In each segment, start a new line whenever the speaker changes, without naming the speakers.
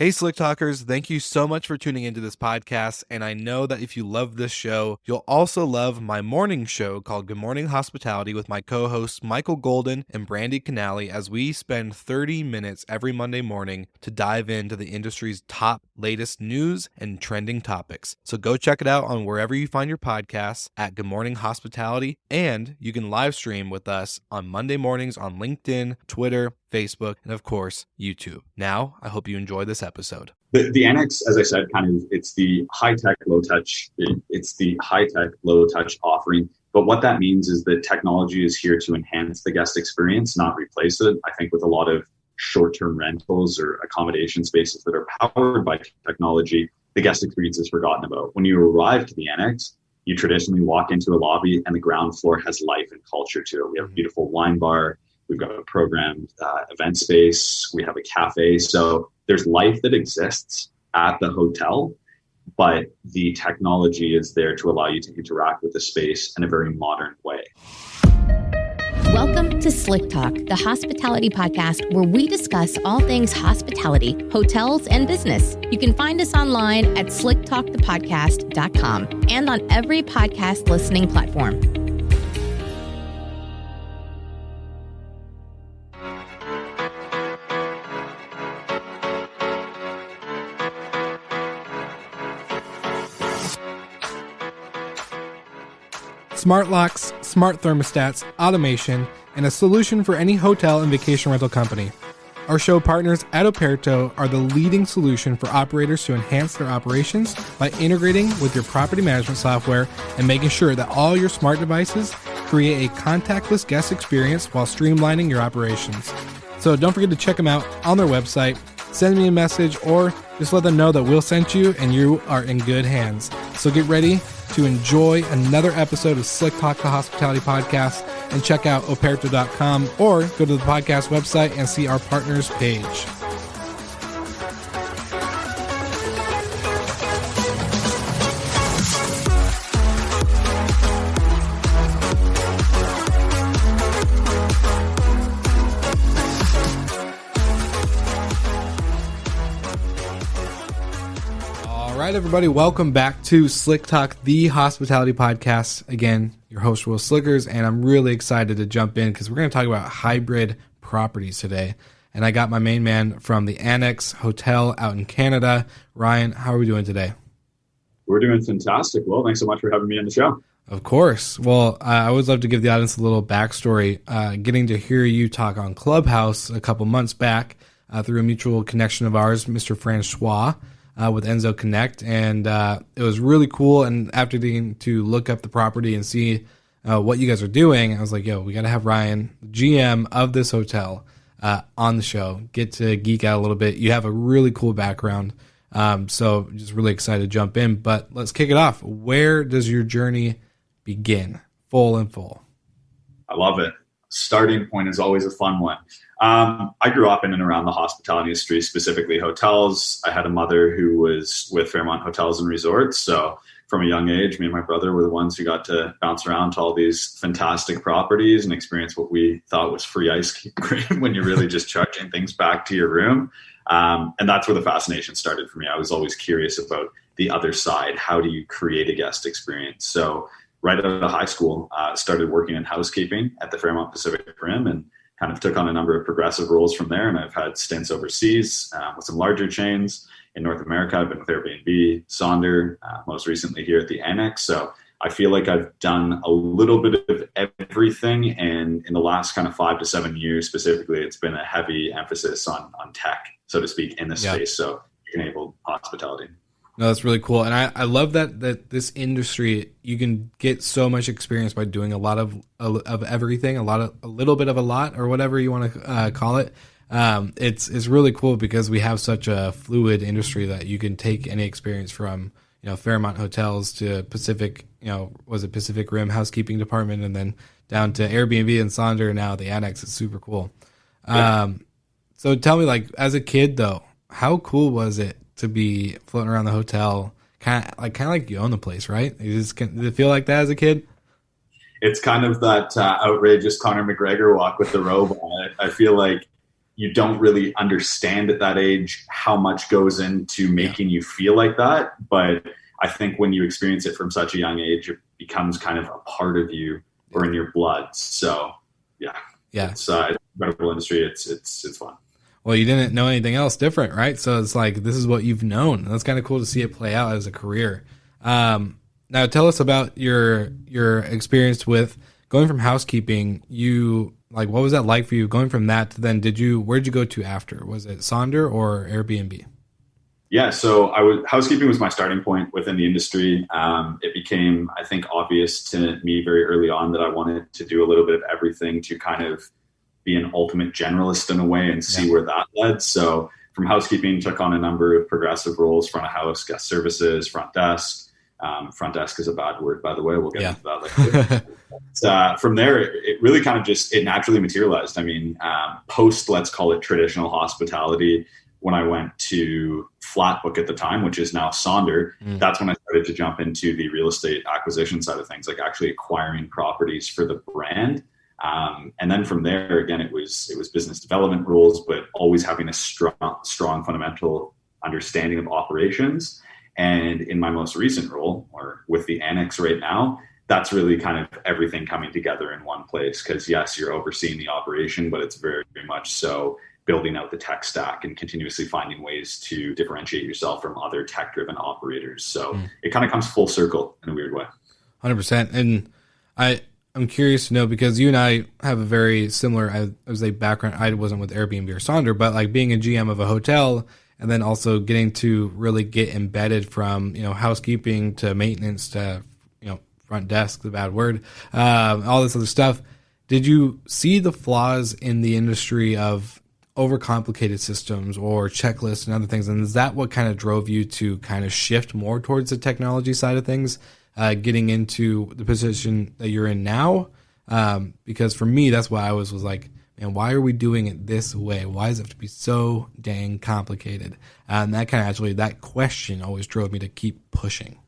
Hey, Slick Talkers, thank you so much for tuning into this podcast. And I know that if you love this show, you'll also love my morning show called Good Morning Hospitality with my co-hosts Michael Golden and Brandy Canali, as we spend 30 minutes every Monday morning to dive into the industry's top latest news and trending topics. So go check it out on wherever you find your podcasts at Good Morning Hospitality. And you can live stream with us on Monday mornings on LinkedIn, Twitter, Facebook, and of course, YouTube. Now, I hope you enjoy this episode.
The Annex, as I said, it's the high-tech, low-touch. It's the high-tech, low-touch offering. But what that means is that technology is here to enhance the guest experience, not replace it. I think with a lot of short-term rentals or accommodation spaces that are powered by technology, the guest experience is forgotten about. When you arrive to the Annex, you traditionally walk into a lobby and the ground floor has life and culture to it. We have a beautiful wine bar. We've got a programmed event space. We have a cafe. So there's life that exists at the hotel, but the technology is there to allow you to interact with the space in a very modern way.
Welcome to Slick Talk, the hospitality podcast where we discuss all things hospitality, hotels, and business. You can find us online at slicktalkthepodcast.com and on every podcast listening platform.
Smart locks, smart thermostats, automation, and a solution for any hotel and vacation rental company. Our show partners at Operto are the leading solution for operators to enhance their operations by integrating with your property management software and making sure that all your smart devices create a contactless guest experience while streamlining your operations. So don't forget to check them out on their website, send me a message, or just let them know that we'll send you and you are in good hands. So get ready to enjoy another episode of Slick Talk, the Hospitality Podcast, and check out operto.com or go to the podcast website and see our partners page. All right, everybody, welcome back to Slick Talk, the Hospitality Podcast. Again, your host, Will Slickers, and I'm really excited to jump in because we're going to talk about hybrid properties today. And I got my main man from the Annex Hotel out in Canada. Ryan, how are we doing today?
We're doing fantastic. Well, thanks so much for having me on the show.
Of course. Well, I always love to give the audience a little backstory. Getting to hear you talk on Clubhouse a couple months back through a mutual connection of ours, Mr. Francois, with Enzo Connect, and it was really cool. And after getting to look up the property and see what you guys are doing, I was like, yo, we got to have Ryan, GM of this hotel, on the show, get to geek out a little bit. You have a really cool background, so just really excited to jump in. But let's kick it off. Where does your journey begin? Full.
I love it. Starting point is always a fun one. I grew up in and around the hospitality industry, specifically hotels. I had a mother who was with Fairmont Hotels and Resorts. So from a young age, me and my brother were the ones who got to bounce around to all these fantastic properties and experience what we thought was free ice cream when you're really just charging things back to your room. And that's where the fascination started for me. I was always curious about the other side. How do you create a guest experience? So right out of high school, started working in housekeeping at the Fairmont Pacific Rim and kind of took on a number of progressive roles from there. And I've had stints overseas with some larger chains in North America. I've been with Airbnb, Sonder, most recently here at the Annex. So I feel like I've done a little bit of everything. And in the last kind of 5 to 7 years specifically, it's been a heavy emphasis on tech, so to speak, in this space. So enabled hospitality.
No, that's really cool. And I love that this industry, you can get so much experience by doing a lot of everything, a little bit of a lot, or whatever you want to call it. It's really cool because we have such a fluid industry that you can take any experience from, Fairmont Hotels to Pacific, Pacific Rim housekeeping department, and then down to Airbnb and Sonder, and now the Annex. It's super cool. Yeah. So tell me, like, as a kid though, how cool was it to be floating around the hotel, kind of like you own the place, right? Did it feel like that as a kid?
It's kind of that outrageous Conor McGregor walk with the robe on it. I feel like you don't really understand at that age how much goes into making you feel like that. But I think when you experience it from such a young age, it becomes kind of a part of you or in your blood. So it's an incredible industry. It's fun.
Well, you didn't know anything else different, right? So it's like, this is what you've known. That's kind of cool to see it play out as a career. Now tell us about your experience with going from housekeeping. What was that like for you going from that to then where'd you go to after? Was it Sonder or Airbnb?
Yeah, so housekeeping was my starting point within the industry. It became, I think, obvious to me very early on that I wanted to do a little bit of everything to kind of be an ultimate generalist in a way and see where that led. So from housekeeping, took on a number of progressive roles: front of house, guest services, front desk. Front desk is a bad word, by the way. We'll get into that later. From there, it really kind of it naturally materialized. I mean, post, let's call it traditional hospitality, when I went to Flatbook at the time, which is now Sonder, that's when I started to jump into the real estate acquisition side of things, like actually acquiring properties for the brand. And then from there, again, it was business development roles, but always having a strong fundamental understanding of operations. And in my most recent role, or with the Annex right now, that's really kind of everything coming together in one place. Because yes, you're overseeing the operation, but it's very, very much so building out the tech stack and continuously finding ways to differentiate yourself from other tech-driven operators. So it kind of comes full circle in a weird way.
100%. And I'm curious to know, because you and I have a very similar, I would say, background. I wasn't with Airbnb or Sonder, but like being a GM of a hotel, and then also getting to really get embedded from, housekeeping to maintenance to, front desk, the bad word, all this other stuff. Did you see the flaws in the industry of overcomplicated systems or checklists and other things? And is that what kind of drove you to kind of shift more towards the technology side of things, getting into the position that you're in now? Because for me, that's why I was like, man, why are we doing it this way? Why does it have to be so dang complicated? And that kind of that question always drove me to keep pushing.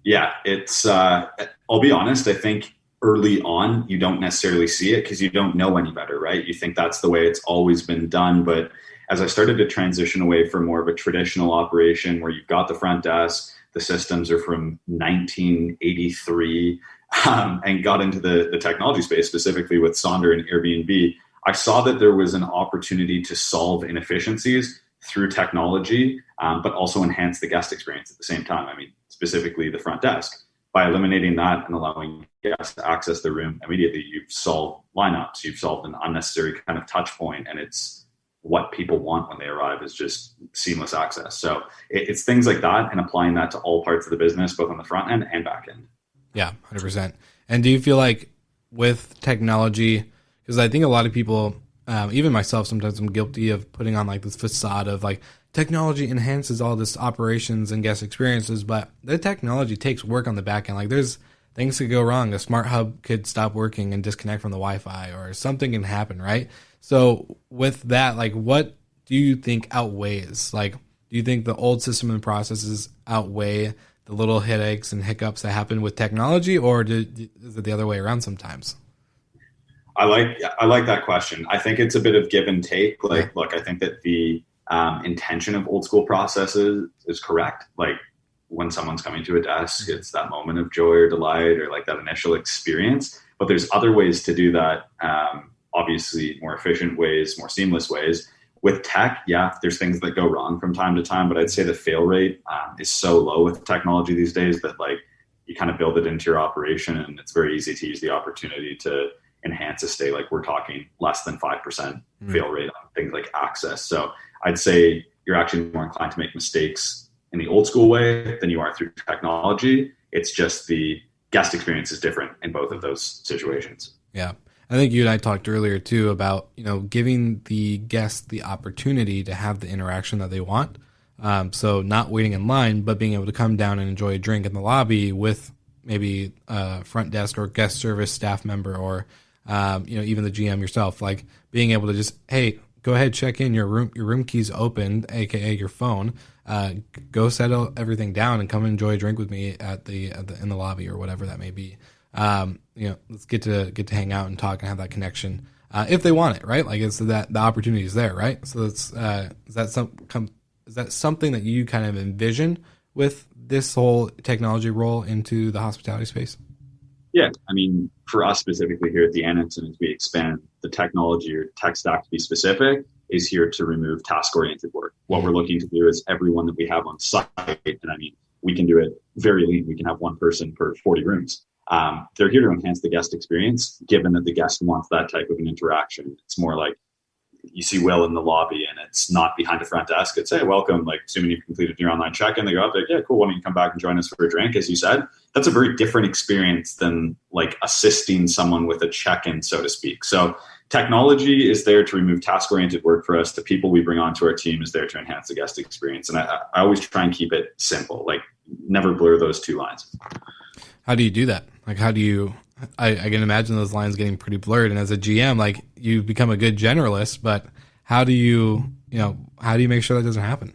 Yeah, it's, I'll be honest, I think early on, you don't necessarily see it because you don't know any better, right? You think that's the way it's always been done. But as I started to transition away from more of a traditional operation where you've got the front desk, the systems are from 1983, and got into the technology space, specifically with Sonder and Airbnb, I saw that there was an opportunity to solve inefficiencies through technology, but also enhance the guest experience at the same time. I mean, specifically the front desk. By eliminating that and allowing guests to access the room immediately, you've solved lineups, you've solved an unnecessary kind of touch point, and it's what people want when they arrive is just seamless access. So it's things like that, and applying that to all parts of the business, both on the front end and back end.
Yeah, 100%. And do you feel like with technology, because I think a lot of people, even myself, sometimes I'm guilty of putting on like this facade of like technology enhances all this operations and guest experiences, but the technology takes work on the back end. Like there's things could go wrong. A smart hub could stop working and disconnect from the Wi-Fi, or something can happen, right? So with that, like what do you think outweighs? Like, do you think the old system and processes outweigh the little headaches and hiccups that happen with technology, or is it the other way around sometimes?
I like that question. I think it's a bit of give and take. Like, look, I think that the intention of old school processes is correct. Like when someone's coming to a desk, it's that moment of joy or delight or like that initial experience. But there's other ways to do that. Obviously, more efficient ways, more seamless ways. With tech, yeah, there's things that go wrong from time to time, but I'd say the fail rate is so low with technology these days that like you kind of build it into your operation, and it's very easy to use the opportunity to enhance a stay. Like we're talking less than 5% fail rate on things like access. So I'd say you're actually more inclined to make mistakes in the old school way than you are through technology. It's just the guest experience is different in both of those situations.
Yeah. I think you and I talked earlier too about, giving the guests the opportunity to have the interaction that they want. So not waiting in line, but being able to come down and enjoy a drink in the lobby with maybe a front desk or guest service staff member, or, even the GM yourself, like being able to just, hey, go ahead, check in, your room key's open, AKA your phone, go settle everything down and come enjoy a drink with me in the lobby or whatever that may be. Let's get to hang out and talk and have that connection. if they want it, right? Like it's that the opportunity is there, right? So that's is that something that you kind of envision with this whole technology role into the hospitality space?
Yeah, I mean, for us specifically here at the Annex, and as we expand the technology or tech stack to be specific, is here to remove task-oriented work. What we're looking to do is everyone that we have on site, and I mean, we can do it very lean. We can have one person per 40 rooms. They're here to enhance the guest experience, given that the guest wants that type of an interaction. It's more like you see Will in the lobby and it's not behind a front desk. It's, hey, welcome. Like, assuming you've completed your online check-in, they go up there, yeah, cool. Why don't you come back and join us for a drink? As you said, that's a very different experience than like assisting someone with a check-in, so to speak. So technology is there to remove task-oriented work for us. The people we bring onto our team is there to enhance the guest experience. And I always try and keep it simple, like never blur those two lines.
How do you do that? Like, how do you, I can imagine those lines getting pretty blurred. And as a GM, like you become a good generalist, but how do you make sure that doesn't happen?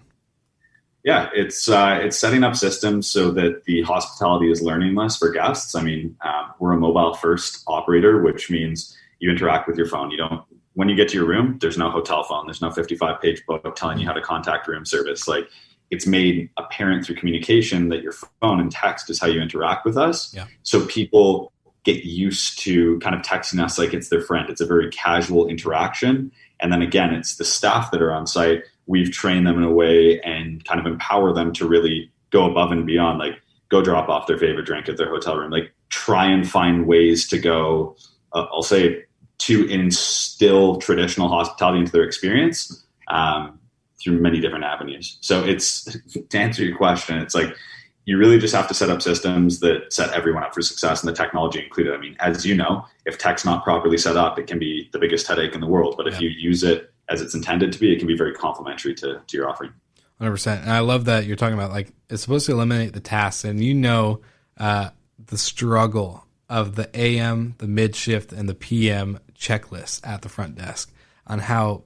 Yeah, it's setting up systems so that the hospitality is learningless for guests. I mean, we're a mobile first operator, which means you interact with your phone. When you get to your room, there's no hotel phone. There's no 55-page book telling you how to contact room service. Like, it's made apparent through communication that your phone and text is how you interact with us.
Yeah.
So people get used to kind of texting us like it's their friend. It's a very casual interaction. And then again, it's the staff that are on site. We've trained them in a way and kind of empower them to really go above and beyond, like go drop off their favorite drink at their hotel room, like try and find ways to go, I'll say, to instill traditional hospitality into their experience through many different avenues. So it's, to answer your question, it's like, you really just have to set up systems that set everyone up for success, and the technology included. I mean, as you know, if tech's not properly set up, it can be the biggest headache in the world. But if you use it as it's intended to be, it can be very complementary to your offering.
100%. And I love that you're talking about, like, it's supposed to eliminate the tasks, and the struggle of the AM, the mid shift, and the PM checklist at the front desk on how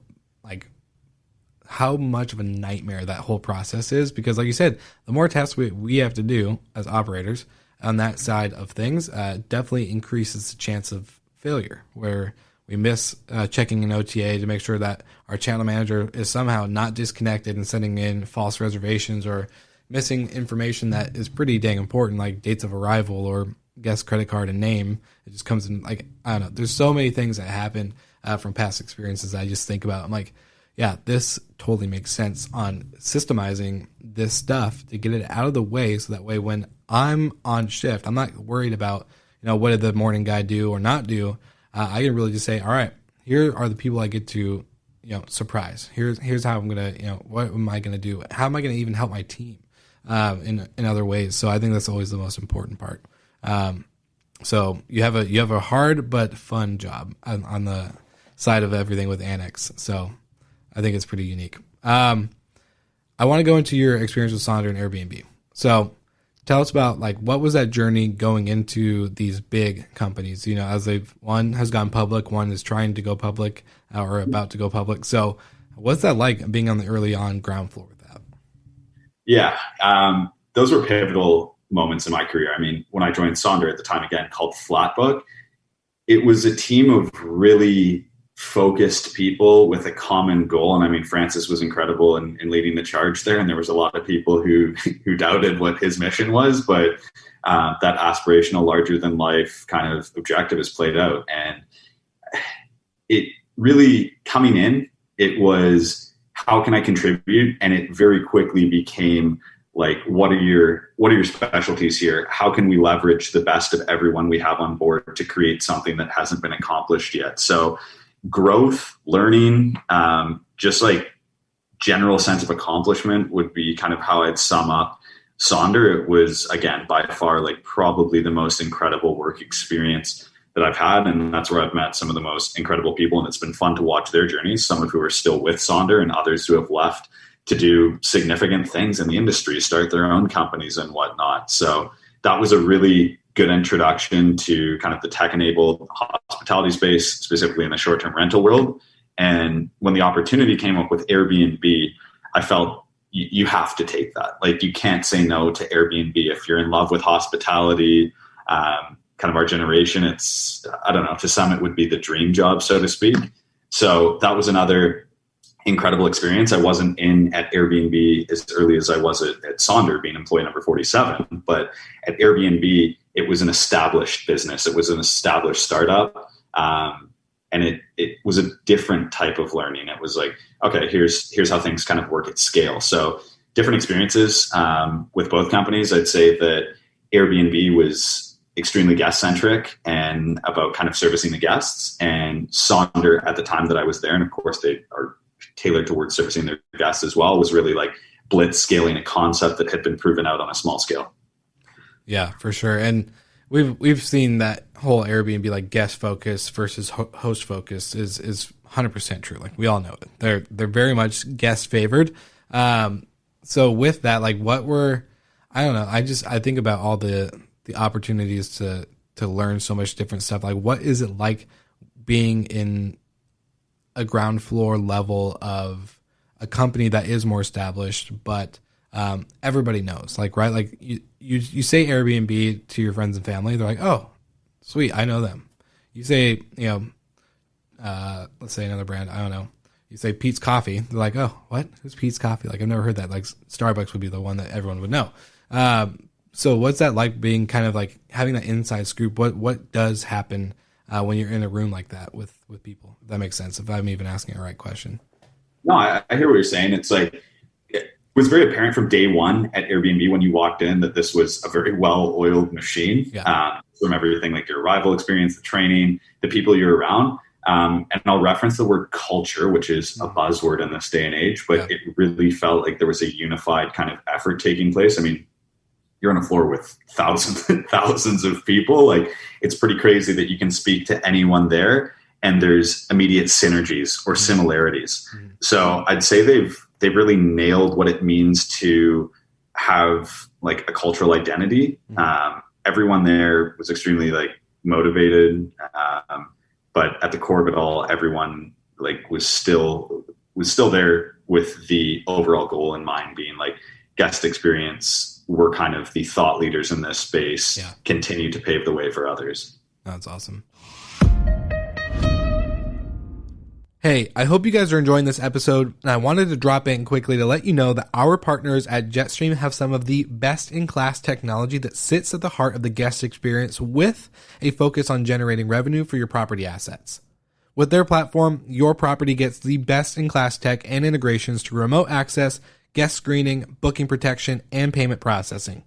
much of a nightmare that whole process is. Because like you said, the more tasks we have to do as operators on that side of things definitely increases the chance of failure, where we miss checking an OTA to make sure that our channel manager is somehow not disconnected and sending in false reservations, or missing information that is pretty dang important, like dates of arrival or guest credit card and name. It just comes in, like, I don't know. There's so many things that happen from past experiences I just think about. I'm like, yeah, this totally makes sense on systemizing this stuff to get it out of the way, so that way when I'm on shift, I'm not worried about, what did the morning guy do or not do. I can really just say, all right, here are the people I get to, surprise. Here's how I'm going to, what am I going to do? How am I going to even help my team in other ways? So I think that's always the most important part. So you have a hard but fun job on the side of everything with Annex. So I think it's pretty unique. I want to go into your experience with Sonder and Airbnb. So tell us about, like, what was that journey going into these big companies? As one has gone public, one is trying to go public or about to go public. So what's that like, being on the early on ground floor with that?
Yeah, those were pivotal moments in my career. I mean, when I joined Sonder at the time, again, called Flatbook, it was a team of really focused people with a common goal. And I mean, Francis was incredible in leading the charge there. And there was a lot of people who doubted what his mission was, but that aspirational, larger than life kind of objective is played out. And it really, coming in, it was, how can I contribute? And it very quickly became like, what are your specialties here? How can we leverage the best of everyone we have on board to create something that hasn't been accomplished yet? So growth, learning, just like general sense of accomplishment would be kind of how I'd sum up Sonder. It was, again, by far, like, probably the most incredible work experience that I've had. And that's where I've met some of the most incredible people. And it's been fun to watch their journeys, some of who are still with Sonder and others who have left to do significant things in the industry, start their own companies and whatnot. So that was a really good introduction to kind of the tech-enabled hospitality space, specifically in the short-term rental world. And when the opportunity came up with Airbnb, I felt you have to take that. Like, you can't say no to Airbnb if you're in love with hospitality, kind of our generation, it's, I don't know, to some it would be the dream job, so to speak. So that was another incredible experience. I wasn't in at Airbnb as early as I was at Sonder, being employee number 47, but at Airbnb, it was an established business. It was an established startup. And it was a different type of learning. It was like, okay, here's how things kind of work at scale. So different experiences with both companies. I'd say that Airbnb was extremely guest centric and about kind of servicing the guests. And Sonder, at the time that I was there, and of course they are tailored towards servicing their guests as well, was really like blitz scaling a concept that had been proven out on a small scale.
Yeah, for sure. And we've seen that whole Airbnb like guest focus versus host focus is 100% true. Like we all know it. They're very much guest favored. So with that, like I don't know. I think about all the opportunities to learn so much different stuff. Like what is it like being in a ground floor level of a company that is more established, but everybody knows, like, right? Like you say Airbnb to your friends and family, they're like, oh, sweet, I know them. You say, let's say another brand, I don't know. You say Pete's Coffee, they're like, oh, what? Who's Pete's Coffee? Like, I've never heard that. Like Starbucks would be the one that everyone would know. So what's that like being kind of like having that inside scoop? What does happen when you're in a room like that with people? If that makes sense, if I'm even asking the right question. No,
I hear what you're saying. It's like, it was very apparent from day one at Airbnb when you walked in that this was a very well-oiled machine.
Yeah.
From everything like your arrival experience, the training, the people you're around. And I'll reference the word culture, which is a buzzword in this day and age, but it really felt like there was a unified kind of effort taking place. I mean, you're on a floor with thousands and thousands of people. Like it's pretty crazy that you can speak to anyone there and there's immediate synergies or similarities. Mm-hmm. So I'd say they've really nailed what it means to have like a cultural identity. Mm-hmm. Everyone there was extremely like motivated. But at the core of it all, everyone like was still there with the overall goal in mind, being like guest experience. We're kind of the thought leaders in this space, continue to pave the way for others.
That's awesome. Hey, I hope you guys are enjoying this episode, and I wanted to drop in quickly to let you know that our partners at Jetstream have some of the best-in-class technology that sits at the heart of the guest experience with a focus on generating revenue for your property assets. With their platform, your property gets the best-in-class tech and integrations to remote access, guest screening, booking protection, and payment processing.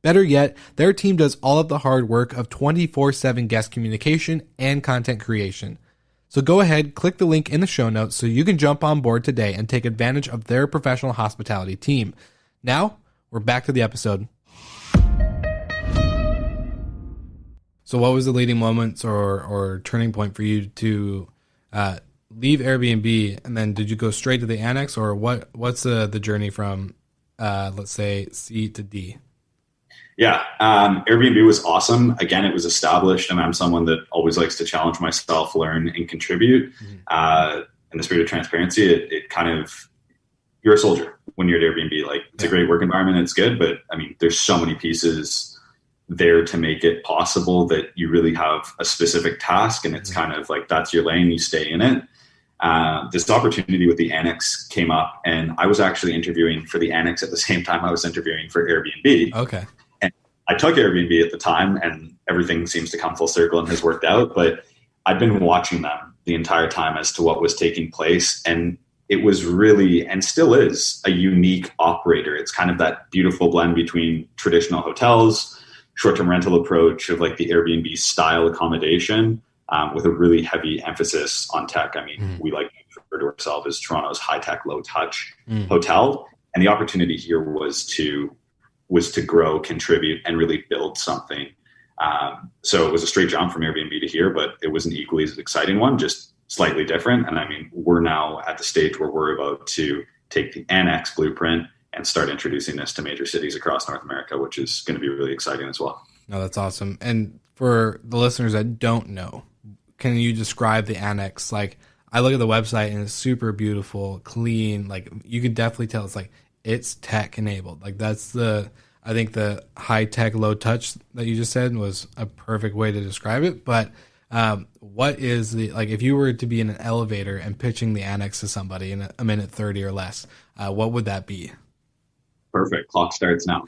Better yet, their team does all of the hard work of 24/7 guest communication and content creation. So go ahead, click the link in the show notes so you can jump on board today and take advantage of their professional hospitality team. Now, we're back to the episode. So what was the leading moments or turning point for you to leave Airbnb, and then did you go straight to the Annex, or what's the journey from, let's say, C to D?
Yeah, Airbnb was awesome. Again, it was established, and I'm someone that always likes to challenge myself, learn, and contribute. Mm-hmm. In the spirit of transparency, it kind of, you're a soldier when you're at Airbnb. Like, it's a great work environment, it's good, but I mean, there's so many pieces there to make it possible that you really have a specific task, and it's kind of like, that's your lane, you stay in it. This opportunity with the Annex came up, and I was actually interviewing for the Annex at the same time I was interviewing for Airbnb.
Okay.
I took Airbnb at the time, and everything seems to come full circle and has worked out, but I'd been watching them the entire time as to what was taking place. And it was really, and still is, a unique operator. It's kind of that beautiful blend between traditional hotels, short-term rental approach of like the Airbnb style accommodation, with a really heavy emphasis on tech. I mean, we like to refer to ourselves as Toronto's high-tech, low-touch hotel. And the opportunity here was to grow, contribute, and really build something. So it was a straight jump from Airbnb to here, but it was an equally as exciting one, just slightly different. And I mean, we're now at the stage where we're about to take the Annex blueprint and start introducing this to major cities across North America, which is going to be really exciting as well.
No, that's awesome. And for the listeners that don't know, can you describe the Annex? Like, I look at the website and it's super beautiful, clean. Like, you can definitely tell it's tech enabled. Like, that's I think the high tech, low touch that you just said was a perfect way to describe it. But what is if you were to be in an elevator and pitching the Annex to somebody in a minute 30 or less, what would that be?
Perfect. Clock starts now.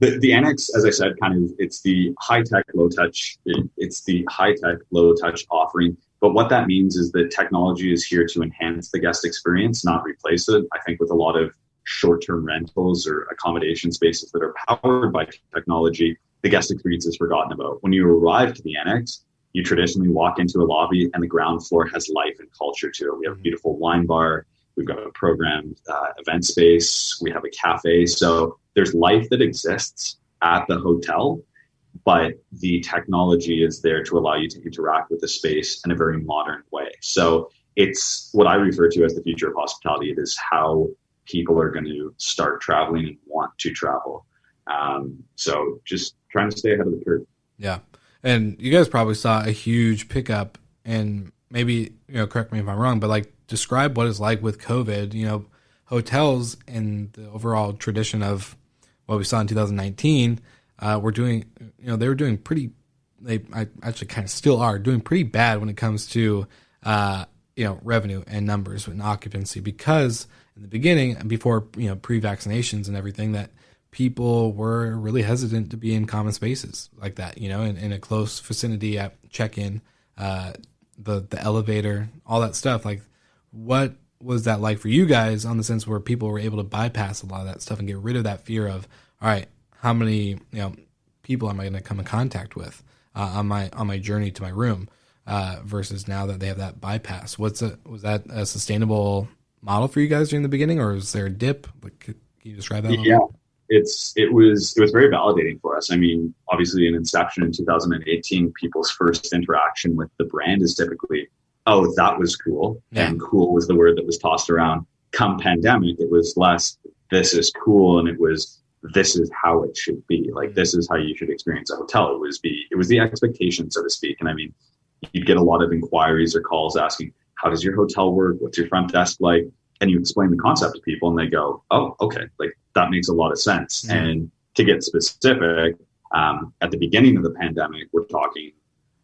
The Annex, as I said, it's the high tech, low touch. It's the high tech, low touch offering. But what that means is that technology is here to enhance the guest experience, not replace it. I think with a lot of short-term rentals or accommodation spaces that are powered by technology, the guest experience is forgotten about. When you arrive to the Annex, you traditionally walk into a lobby and the ground floor has life and culture to it. We have a beautiful wine bar. We've got a programmed event space. We have a cafe. So there's life that exists at the hotel, but the technology is there to allow you to interact with the space in a very modern way. So it's what I refer to as the future of hospitality. It is how people are going to start traveling and want to travel. So just trying to stay ahead of the curve.
Yeah. And you guys probably saw a huge pickup, and maybe, correct me if I'm wrong, but describe what it's like with COVID. Hotels and the overall tradition of what we saw in 2019 were doing, they were doing pretty, I actually kind of still are doing pretty bad when it comes to, revenue and numbers and occupancy, because in the beginning, before, pre-vaccinations and everything, that people were really hesitant to be in common spaces like that, in a close vicinity at check-in, the elevator, all that stuff. What was that like for you guys, on the sense where people were able to bypass a lot of that stuff and get rid of that fear of, all right, how many people am I going to come in contact with on my journey to my room, versus now that they have that bypass? Was that a sustainable model for you guys during the beginning, or was there a dip? Can you describe that?
Yeah, it was very validating for us. I mean, obviously in inception in 2018, people's first interaction with the brand is typically, oh, that was cool. Yeah. And cool was the word that was tossed around. Come pandemic, it was less, this is cool, and it was, this is how it should be. This is how you should experience a hotel. It was the expectation, so to speak. And I mean, you'd get a lot of inquiries or calls asking, how does your hotel work? What's your front desk like? And you explain the concept to people and they go, oh, okay, that makes a lot of sense. Mm-hmm. And to get specific, at the beginning of the pandemic, we're talking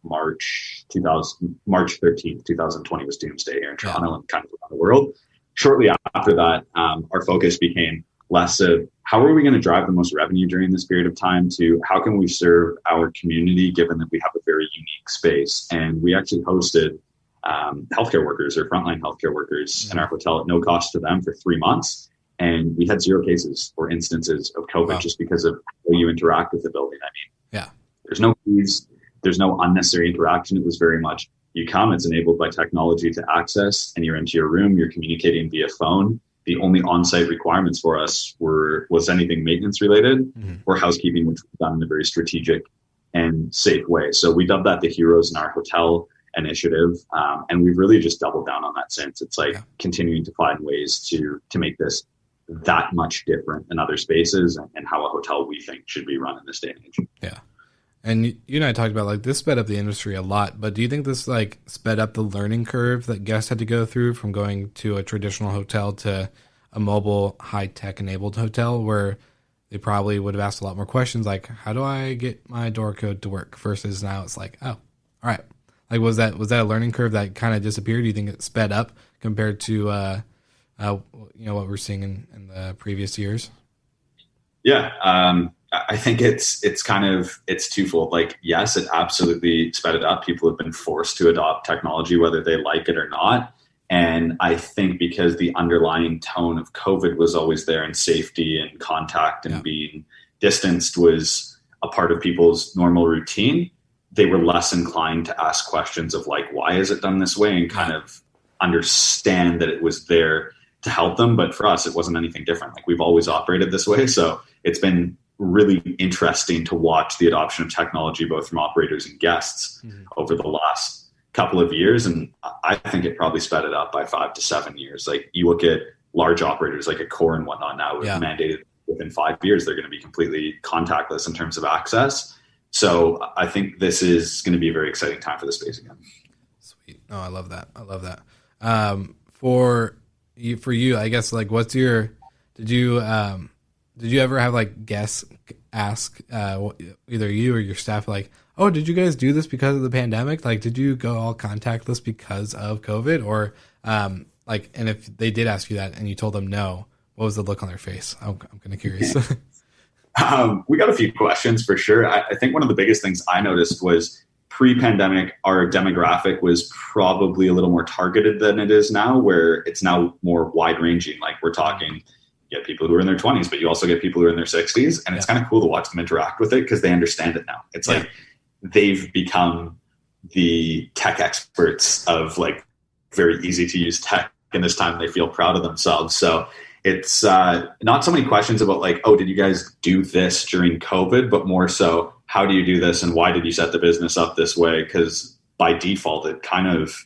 March 13th, 2020 was doomsday here in Toronto and kind of around the world. Shortly after that, our focus became less of how are we going to drive the most revenue during this period of time to how can we serve our community, given that we have a very unique space. And we actually hosted healthcare workers or frontline healthcare workers in our hotel at no cost to them for 3 months. And we had 0 cases or instances of COVID just because of how you interact with the building. I mean, there's no fees, there's no unnecessary interaction. It was very much, you come, it's enabled by technology to access, and you're into your room, you're communicating via phone. The only on-site requirements for us was anything maintenance related or housekeeping, which was done in a very strategic and safe way. So we dubbed that the Heroes in Our Hotel initiative. And we've really just doubled down on that since. It's continuing to find ways to make this that much different than other spaces and how a hotel we think should be run in this day and age. Yeah.
And you and I talked about this sped up the industry a lot, but do you think this sped up the learning curve that guests had to go through from going to a traditional hotel to a mobile high tech enabled hotel, where they probably would have asked a lot more questions like, how do I get my door code to work, versus now it's oh, all right. Was that a learning curve that kind of disappeared? Do you think it sped up compared to what we're seeing in the previous years?
Yeah, I think it's twofold. Yes, it absolutely sped it up. People have been forced to adopt technology, whether they like it or not. And I think because the underlying tone of COVID was always there, and safety and contact and being distanced was a part of people's normal routine, they were less inclined to ask questions of why is it done this way, and kind of understand that it was there to help them. But for us, it wasn't anything different. We've always operated this way. So it's been really interesting to watch the adoption of technology, both from operators and guests over the last couple of years. And I think it probably sped it up by 5 to 7 years. You look at large operators like Accor and whatnot now, we've mandated within 5 years, they're going to be completely contactless in terms of access. So I think this is going to be a very exciting time for the space again.
Sweet. Oh, I love that. For you, I guess, did you Did you ever have like guests ask either you or your staff like, oh, did you guys do this because of the pandemic? Like, did you go all contactless because of COVID? Or like, and if they did ask you that and you told them no, what was the look on their face? I'm kind of curious.
We got a few questions for sure. I think one of the biggest things I noticed was pre-pandemic, our demographic was probably a little more targeted than it is now, where it's now more wide-ranging. Like we're talking, you get people who are in their 20s, but you also get people who are in their 60s. And it's kind of cool to watch them interact with it because they understand it now. It's like they've become the tech experts of like very easy to use tech. And this time they feel proud of themselves. So it's not so many questions about like, oh, did you guys do this during COVID? But more so, how do you do this and why did you set the business up this way? Because by default, it kind of,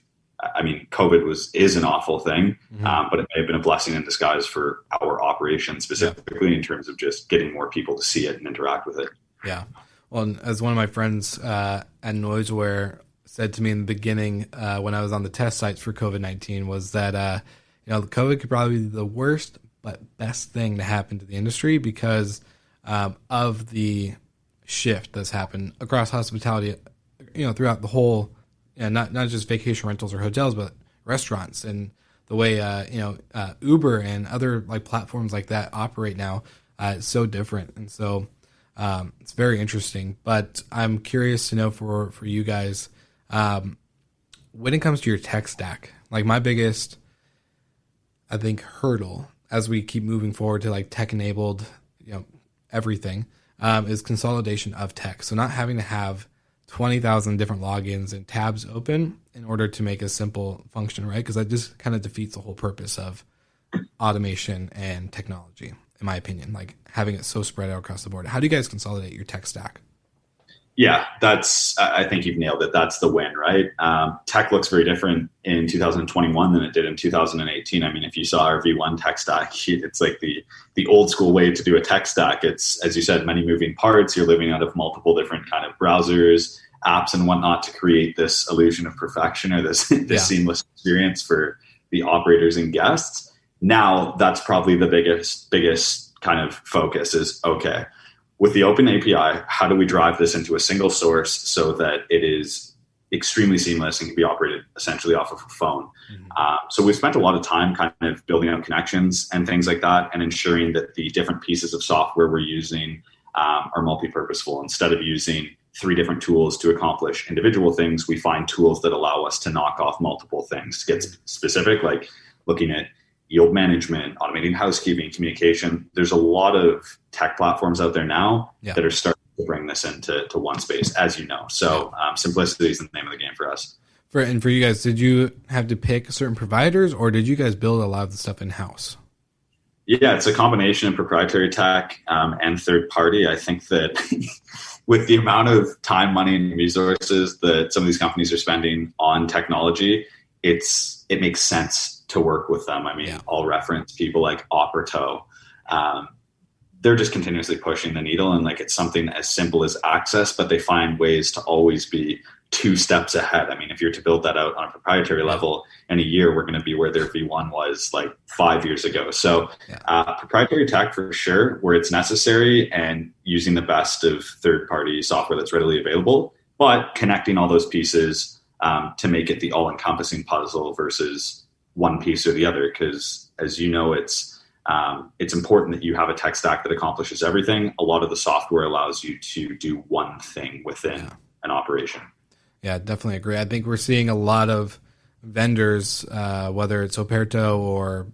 I mean, COVID is an awful thing, but it may have been a blessing in disguise for our operation specifically in terms of just getting more people to see it and interact with it. Yeah.
Well, as one of my friends at Noiseware said to me in the beginning when I was on the test sites for COVID-19 was that, COVID could probably be the worst but best thing to happen to the industry because of the shift that's happened across hospitality, throughout the whole, not just vacation rentals or hotels, but restaurants and the way, Uber and other like platforms like that operate now. It's so different. And so it's very interesting, but I'm curious to know for you guys, when it comes to your tech stack, like my biggest, I think, hurdle as we keep moving forward to like tech enabled, everything, is consolidation of tech. So not having to have 20,000 different logins and tabs open in order to make a simple function, right? Because that just kind of defeats the whole purpose of automation and technology, in my opinion, like having it so spread out across the board. How do you guys consolidate your tech stack?
Yeah, I think you've nailed it. That's the win, right? Tech looks very different in 2021 than it did in 2018. I mean, if you saw our V1 tech stack, it's like the old school way to do a tech stack. It's, as you said, many moving parts. You're living out of multiple different kind of browsers, apps and whatnot to create this illusion of perfection or this seamless experience for the operators and guests. Now, that's probably the biggest kind of focus is, okay, with the open API, how do we drive this into a single source so that it is extremely seamless and can be operated essentially off of a phone? So we've spent a lot of time kind of building out connections and things like that and ensuring that the different pieces of software we're using are multi-purposeful. Instead of using 3 different tools to accomplish individual things, we find tools that allow us to knock off multiple things. To get specific, like looking at yield management, automating housekeeping, communication. There's a lot of tech platforms out there now that are starting to bring this into one space, as you know. So simplicity is the name of the game for us.
For you guys, did you have to pick certain providers or did you guys build a lot of the stuff in-house?
Yeah, it's a combination of proprietary tech and third party. I think that with the amount of time, money, and resources that some of these companies are spending on technology, it makes sense to work with them. I mean, I'll reference people like Operato. They're just continuously pushing the needle, and like it's something as simple as access, but they find ways to always be 2 steps ahead. I mean, if you're to build that out on a proprietary level in a year, we're going to be where their V1 was like 5 years ago. So proprietary tech for sure, where it's necessary, and using the best of third-party software that's readily available, but connecting all those pieces to make it the all-encompassing puzzle versus one piece or the other, because as you know, it's important that you have a tech stack that accomplishes everything. A lot of the software allows you to do one thing within an operation.
Yeah, definitely agree. I think we're seeing a lot of vendors, whether it's Operto or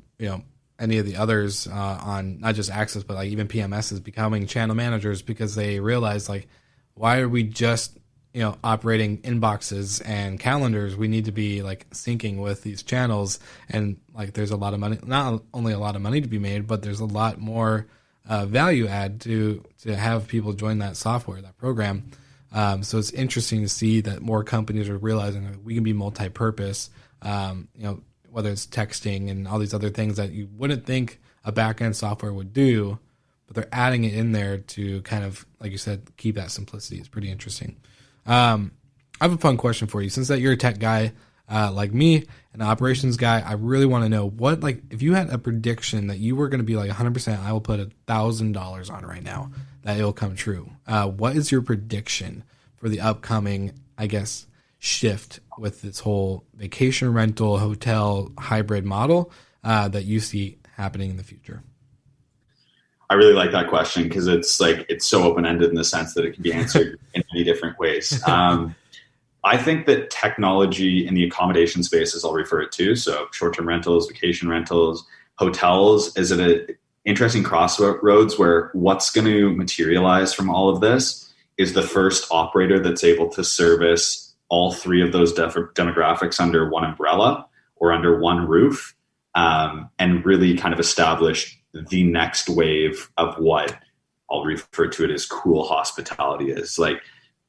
any of the others on not just Access, but like even PMS is becoming channel managers because they realize like, why are we just operating inboxes and calendars? We need to be like syncing with these channels, and like there's a lot of money, not only a lot of money to be made, but there's a lot more value add to have people join that software, that program. So it's interesting to see that more companies are realizing that we can be multi-purpose, whether it's texting and all these other things that you wouldn't think a back-end software would do, but they're adding it in there to kind of, like you said, keep that simplicity. It's pretty interesting. I have a fun question for you. Since that you're a tech guy, like me, an operations guy, I really want to know what, like, if you had a prediction that you were going to be like 100%, I will put $1,000 on right now that it'll come true. What is your prediction for the upcoming, I guess, shift with this whole vacation rental hotel hybrid model that you see happening in the future?
I really like that question because it's so open-ended in the sense that it can be answered in many different ways. I think that technology in the accommodation space, as I'll refer it to, so short-term rentals, vacation rentals, hotels, is at an interesting crossroads where what's going to materialize from all of this is the first operator that's able to service all three of those demographics under one umbrella or under one roof, and really kind of establish the next wave of what I'll refer to it as cool hospitality is. Like,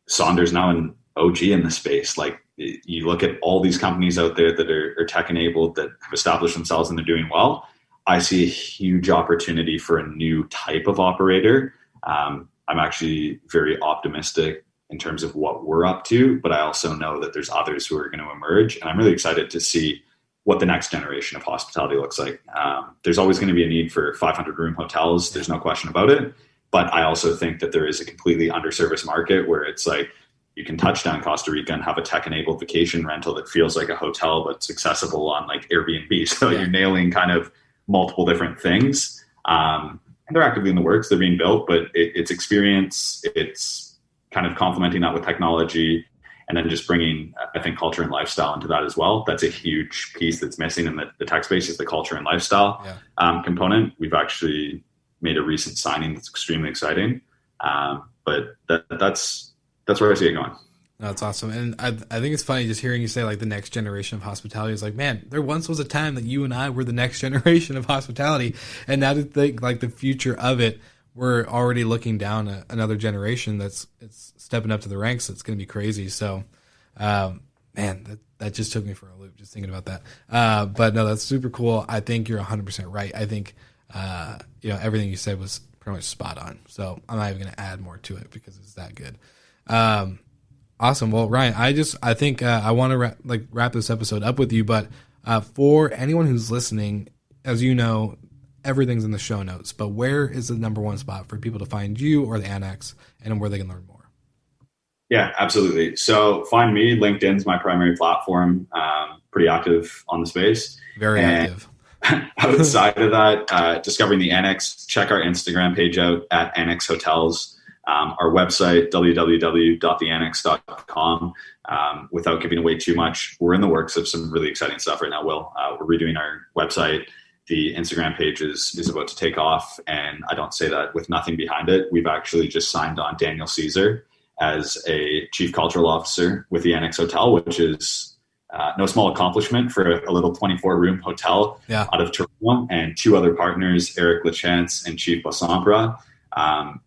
Sonder's now an OG in the space. Like, you look at all these companies out there that are tech enabled, that have established themselves and they're doing well. I see a huge opportunity for a new type of operator. I'm actually very optimistic in terms of what we're up to, but I also know that there's others who are going to emerge, and I'm really excited to see what the next generation of hospitality looks like. There's always going to be a need for 500-room hotels. There's no question about it. But I also think that there is a completely underserviced market where it's like you can touch down Costa Rica and have a tech-enabled vacation rental that feels like a hotel, but it's accessible on like Airbnb. So you're nailing kind of multiple different things. And they're actively in the works. They're being built, but it's experience. It's kind of complementing that with technology, and then just bringing, I think, culture and lifestyle into that as well. That's a huge piece that's missing in the tech space, is the culture and lifestyle component. We've actually made a recent signing that's extremely exciting. But that's where I see it going.
That's awesome. And I think it's funny just hearing you say like the next generation of hospitality is like, man, there once was a time that you and I were the next generation of hospitality. And now to think like the future of it, we're already looking down at another generation it's stepping up to the ranks. It's going to be crazy. So, man, that just took me for a loop just thinking about that. But no, that's super cool. I think you're 100% right. I think, everything you said was pretty much spot on. So I'm not even going to add more to it because it's that good. Awesome. Well, Ryan, I think I want to wrap this episode up with you, but for anyone who's listening, as you know, everything's in the show notes, but where is the number one spot for people to find you or the Annex, and where they can learn more?
Yeah, absolutely. So find me. LinkedIn's my primary platform. Pretty active on the space.
Very active.
Outside of that, discovering the Annex, check our Instagram page out at Annex Hotels. Our website, www.theannex.com. Without giving away too much, we're in the works of some really exciting stuff right now, Will. We're redoing our website. The Instagram page is about to take off, and I don't say that with nothing behind it. We've actually just signed on Daniel Caesar as a chief cultural officer with the Annex Hotel, which is no small accomplishment for a little 24-room hotel out of Toronto, and two other partners, Eric Lachance and Chief Bassampra.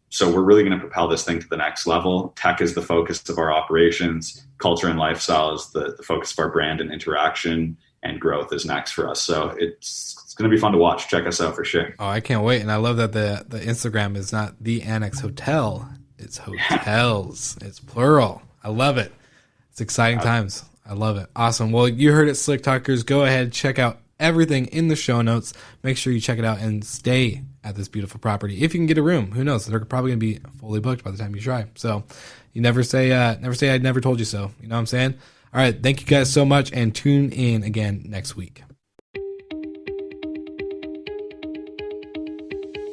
So we're really going to propel this thing to the next level. Tech is the focus of our operations. Culture and lifestyle is the focus of our brand, and interaction and growth is next for us. So it's going to be fun to watch. Check us out for sure.
Oh, I can't wait. And I love that the Instagram is not the Annex Hotel. It's hotels. It's plural. I love it. It's exciting times. I love it. Awesome. Well, you heard it, Slick Talkers. Go ahead, check out everything in the show notes. Make sure you check it out and stay at this beautiful property. If you can get a room, who knows? They're probably going to be fully booked by the time you try. So you never say I never told you so. You know what I'm saying? All right. Thank you guys so much, and tune in again next week.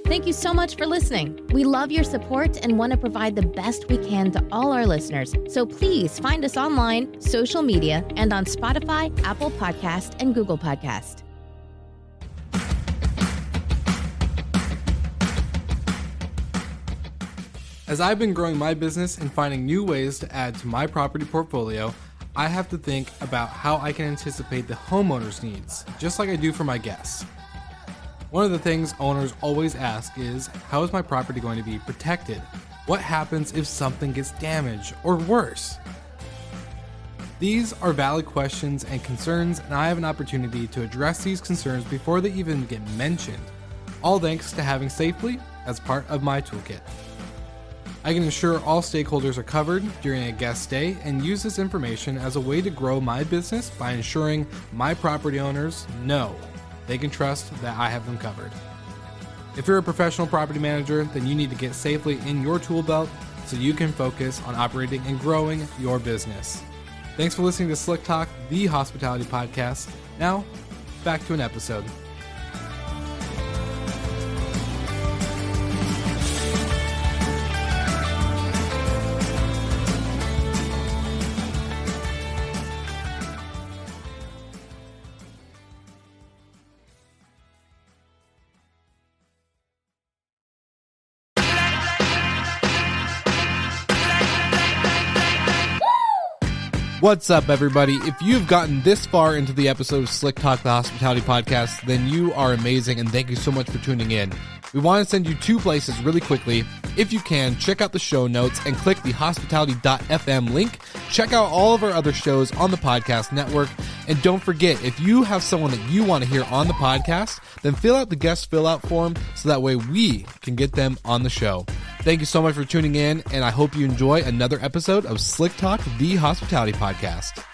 Thank you so much for listening. We love your support and want to provide the best we can to all our listeners. So please find us online, social media, and on Spotify, Apple Podcast, and Google Podcast.
As I've been growing my business and finding new ways to add to my property portfolio, I have to think about how I can anticipate the homeowner's needs, just like I do for my guests. One of the things owners always ask is, how is my property going to be protected? What happens if something gets damaged, or worse? These are valid questions and concerns, and I have an opportunity to address these concerns before they even get mentioned, all thanks to having Safely as part of my toolkit. I can ensure all stakeholders are covered during a guest stay and use this information as a way to grow my business by ensuring my property owners know they can trust that I have them covered. If you're a professional property manager, then you need to get safely in your tool belt so you can focus on operating and growing your business. Thanks for listening to Slick Talk, the hospitality podcast. Now, back to an episode. What's up, everybody? If you've gotten this far into the episode of Slick Talk, the Hospitality Podcast, then you are amazing, and thank you so much for tuning in. We want to send you two places really quickly. If you can, check out the show notes and click the hospitality.fm link. Check out all of our other shows on the podcast network. And don't forget, if you have someone that you want to hear on the podcast, then fill out the guest fill out form so that way we can get them on the show. Thank you so much for tuning in, and I hope you enjoy another episode of Slick Talk, the Hospitality Podcast.